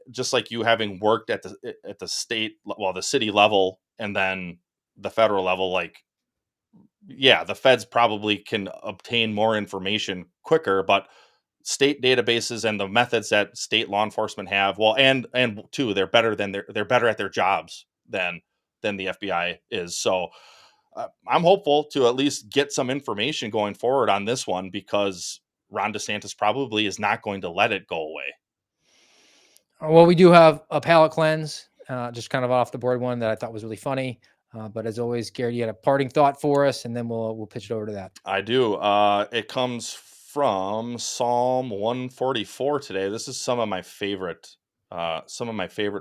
just like you, having worked at the state, well, the city level and then the federal level, like, yeah, the feds probably can obtain more information quicker, but state databases and the methods that state law enforcement have, well, and two, they're better at their jobs than the FBI is. So I'm hopeful to at least get some information going forward on this one, because Ron DeSantis probably is not going to let it go away. Well, we do have a palate cleanse, just kind of off the board one that I thought was really funny. But as always, Garrett, you had a parting thought for us, and then we'll pitch it over to that. I do. It comes from Psalm 144 today. This is some of my favorite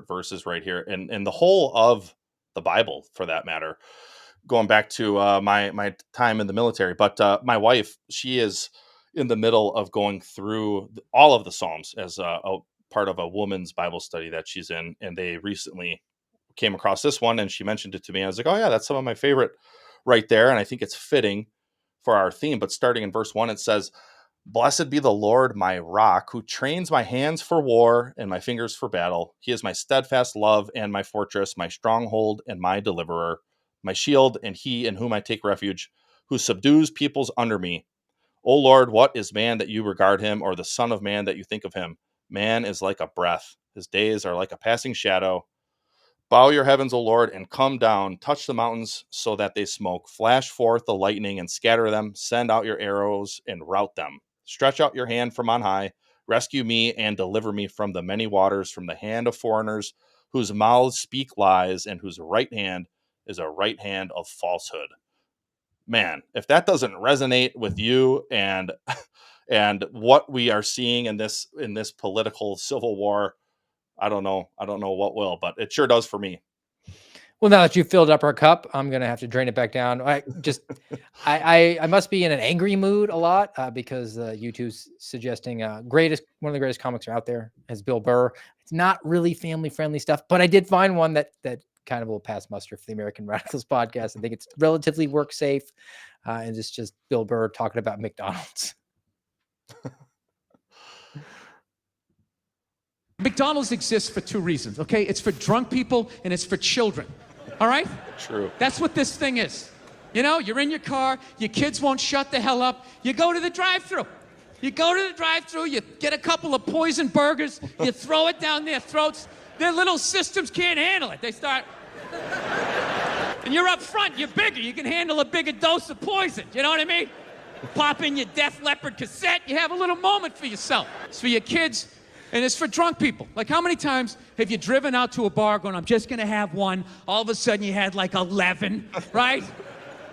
verses right here, and the whole of the Bible, for that matter. Going back to my time in the military, but my wife, she is in the middle of going through all of the Psalms as a part of a woman's Bible study that she's in, and they recently came across this one, and she mentioned it to me. I was like, oh yeah, that's some of my favorite right there, and I think it's fitting for our theme. But starting in verse 1, it says, "Blessed be the Lord, my rock, who trains my hands for war and my fingers for battle. He is my steadfast love and my fortress, my stronghold and my deliverer, my shield, and he in whom I take refuge, who subdues peoples under me. O Lord, what is man that you regard him, or the son of man that you think of him? Man is like a breath. His days are like a passing shadow. Bow your heavens, O Lord, and come down. Touch the mountains so that they smoke. Flash forth the lightning and scatter them. Send out your arrows and rout them. Stretch out your hand from on high. Rescue me and deliver me from the many waters, from the hand of foreigners, whose mouths speak lies and whose right hand is a right hand of falsehood." Man, if that doesn't resonate with you and what we are seeing in this political civil war, I don't know what will, but it sure does for me. Well, now that you've filled up our cup, I'm gonna have to drain it back down. I must be in an angry mood a lot because YouTube's suggesting one of the greatest comics out there is Bill Burr. It's not really family friendly stuff, but I did find one that kind of will pass muster for the American Radicals podcast. I think it's relatively work safe, and it's just Bill Burr talking about McDonald's. McDonald's exists for two reasons, okay? It's for drunk people and it's for children, all right? True. That's what this thing is. You know, you're in your car, your kids won't shut the hell up, you go to the drive-thru. You go to the drive-thru, you get a couple of poison burgers, you throw it down their throats, their little systems can't handle it. They start... And you're up front, you're bigger, you can handle a bigger dose of poison, you know what I mean? Pop in your Def Leppard cassette, you have a little moment for yourself. It's for your kids, and it's for drunk people. Like, how many times have you driven out to a bar going, I'm just gonna have one, all of a sudden you had like 11, right?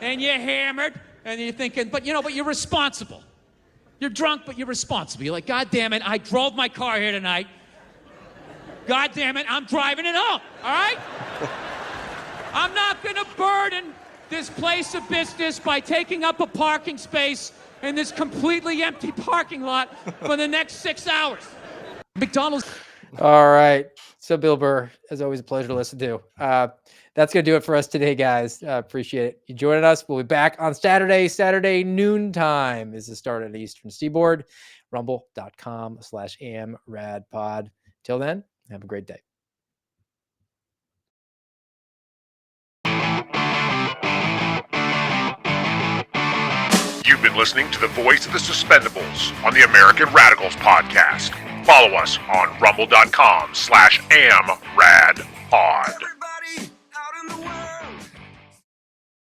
And you're hammered, and you're thinking, but you're responsible. You're drunk, but you're responsible. You're like, God damn it, I drove my car here tonight. God damn it, I'm driving it home, all right? I'm not gonna burden this place of business by taking up a parking space in this completely empty parking lot for the next 6 hours. McDonald's. All right. So Bill Burr, as always, a pleasure to listen to. That's going to do it for us today, guys. Appreciate it. You joining us. We'll be back on Saturday noontime is the start of the Eastern Seaboard. Rumble.com/amradpod. Till then, have a great day. You've been listening to the voice of the Suspendables on the American Radicals podcast. Follow us on rumble.com/amradpod.